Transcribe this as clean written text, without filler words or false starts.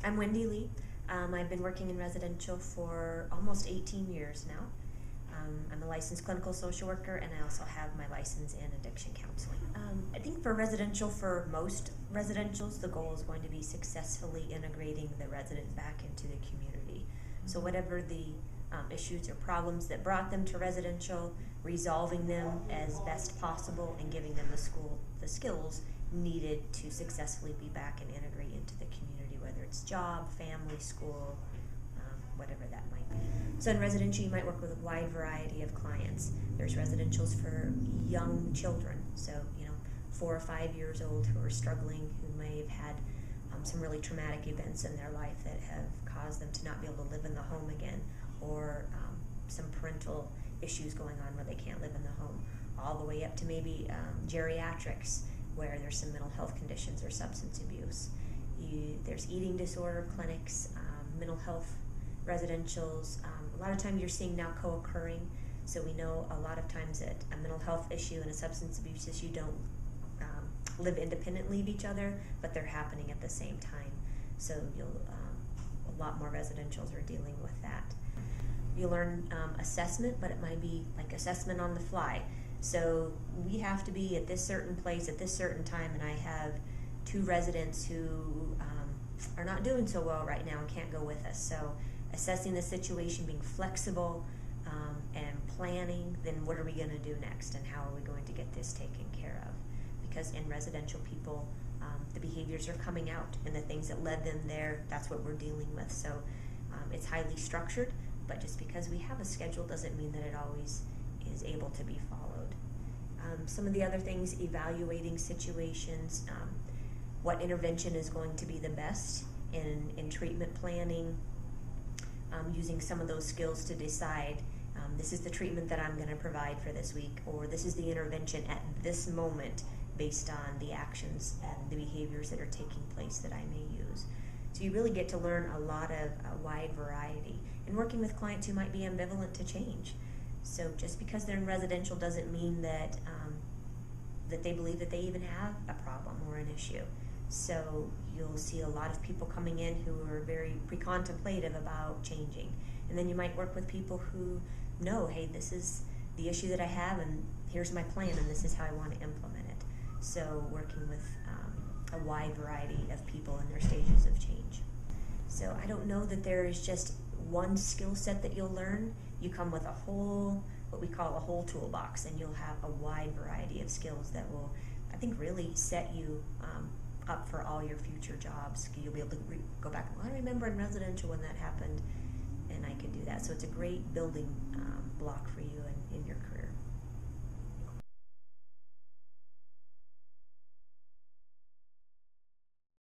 I'm Wendy Lee. I've been working in residential for almost 18 years now. I'm a licensed clinical social worker, and I also have my license in addiction counseling. I think for residential, for most residentials, the goal is going to be successfully integrating the resident back into the community. So whatever the issues or problems that brought them to residential, resolving them as best possible and giving them the skills needed to successfully be back and integrate into the community, whether it's job, family, school, whatever that might be. So in residential, you might work with a wide variety of clients. There's residentials for young children, so 4 or 5 years old, who are struggling, who may have had some really traumatic events in their life that have caused them to not be able to live in the home again, or some parental issues going on where they can't live in the home, all the way up to maybe geriatrics, where there's some mental health conditions or substance abuse. There's eating disorder clinics, mental health residentials. A lot of times you're seeing now co-occurring, so we know a lot of times that a mental health issue and a substance abuse issue don't live independently of each other, but they're happening at the same time. So a lot more residentials are dealing with that. You learn assessment, but it might be like assessment on the fly. So we have to be at this certain place at this certain time, and I have 2 residents who are not doing so well right now and can't go with us. So assessing the situation, being flexible, and planning, then what are we going to do next, and how are we going to get this taken care of? Because in residential, people, the behaviors are coming out, and the things that led them there, that's what we're dealing with. So it's highly structured, but just because we have a schedule doesn't mean that it always is able to be followed. Some of the other things, evaluating situations, what intervention is going to be the best in treatment planning, using some of those skills to decide this is the treatment that I'm going to provide for this week, or this is the intervention at this moment based on the actions and the behaviors that are taking place that I may use. So you really get to learn a lot of a wide variety, and working with clients who might be ambivalent to change. So just because they're in residential doesn't mean that that they believe that they even have a problem or an issue. So you'll see a lot of people coming in who are very pre-contemplative about changing. And then you might work with people who know, hey, this is the issue that I have, and here's my plan, and this is how I want to implement it. So working with a wide variety of people in their stages of change. So I don't know that there is just one skill set that you'll learn. You come with a whole, what we call a whole toolbox, and you'll have a wide variety of skills that will, I think, really set you up for all your future jobs. You'll be able to go back, well, I remember in residential when that happened, and I could do that. So it's a great building block for you in your career.